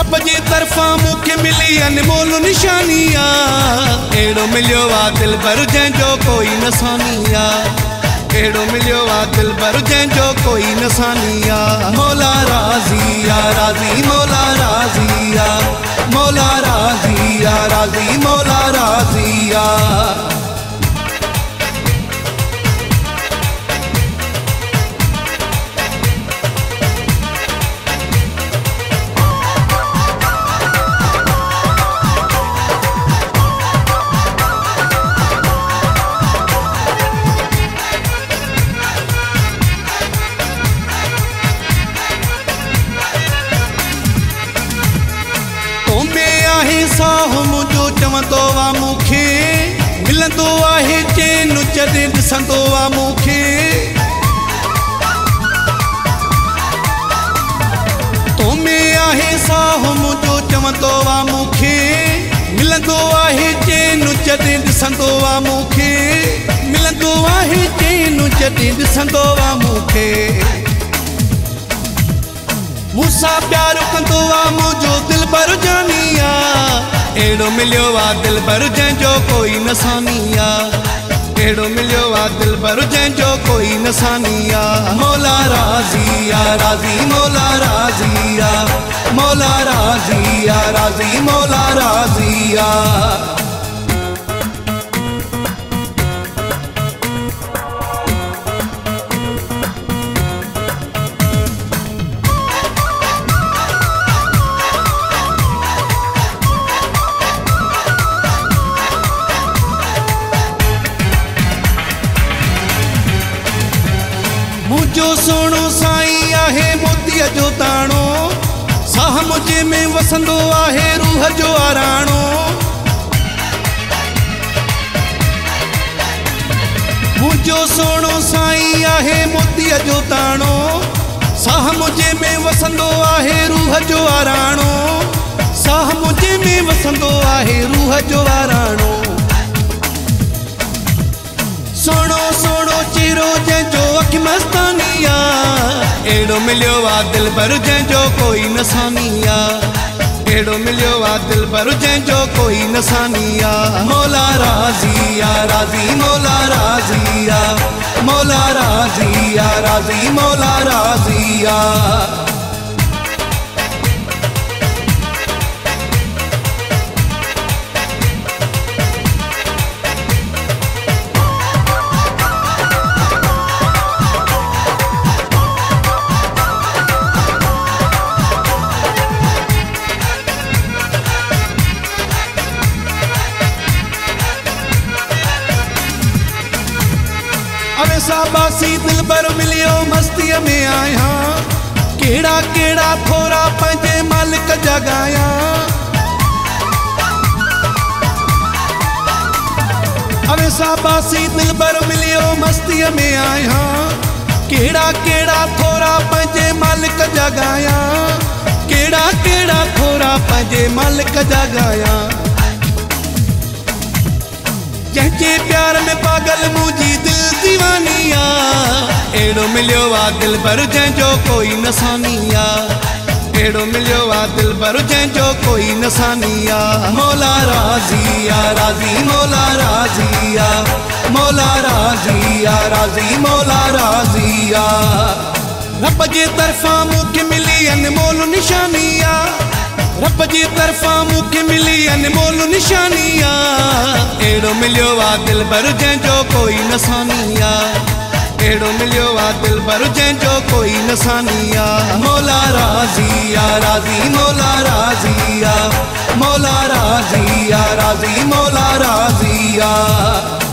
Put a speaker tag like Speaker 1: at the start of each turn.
Speaker 1: रब जी तरफा मूंखे मिली अनमोल निशानिया। एड़ो मिलियो आ दिलबर जंहिंजो कोई नसानिया। एड़ो मिलियो आ दिलबर जंहिंजो कोई नसानिया। मौला राज़ी आ राज़ी मौला राज़ी आ मौला राज़ी आ राज़ी मौला राज़ी आ। साहो मुझो चवंदो आ मूंखे मिलंदो आहे चैन जॾहिं ॾिसंदो आ मूंखे। तो में आहे साहो मुझो चवंदो आ मूंखे मिलंदो आहे चैन जॾहिं ॾिसंदो आ मूंखे। मिलंदो आहे चैन जॾहिं ॾिसंदो आ मूंखे। मूंसां प्यार कंदो आ मुझो दिलबर जानिया। एड़ो मिलियो आ दिलबर जंहिंजो कोई नसानिया। एड़ो मिलियो आ दिलबर जंहिंजो कोई नसानिया। मौला राज़ी आ राज़ी मौला राज़ी आ मौला राज़ी आ राज़ी मौला राज़ी आ। मुझो सोनो साईं आहे मोतीअ जो ताणो। साह मुझे में वसंदो आहे रूह जो आराणो। मुझो सोनो साईं आहे मोतीअ जो ताणो। साह मुझे में वसंदो आहे रूह जो आराणो। साह मुझे में वसंदो आहे रूह जो आराणो। सोनो सोनो चेहरो जंहिंजो अखि मस्तानिया। एड़ो मिलियो आ दिलबर जंहिंजो कोई नसानिया। एड़ो मिलियो आ दिलबर जंहिंजो कोई नसानिया। मौला राज़ी आ राज़ी मौला राज़ी आ मौला राज़ी आ राज़ी मौला राज़ी आ। अरे साबासी दिलबर मिलियो मस्तीअ में आया। केड़ा केड़ा थोरा पंहिंजे मालिक जा गाया। अरे साबासी दिलबर मिलियो मस्तीअ में आया। केड़ा केड़ा थोरा पंहिंजे मालिक जा गाया। केड़ा केड़ा थोरा पंहिंजे मालिक जा गाया। जंहिंजे प्यार में पागल मुंहिंजी दिल दीवानिया। एड़ो मिलियो आ दिलबर जंहिंजो कोई नसानिया। एड़ो मिलियो आ दिलबर जंहिंजो कोई नसानिया। मौला राज़ी आ राज़ी मौला राज़ी आ मौला राज़ी आ राज़ी मौला राज़ी आ। रब जे तरफा मूंखे मिली अनमोल निशानिया। रब जी तरफा मूंखे मिली अनमोल निशानिया। एड़ो मिलियो आ दिलबर जंहिंजो कोई नसानिया। एड़ो मिलियो आ दिलबर जंहिंजो कोई नसानिया। मौला राज़ी आ राज़ी मौला राज़ी आ मौला राज़ी आ राज़ी मौला राज़ी आ।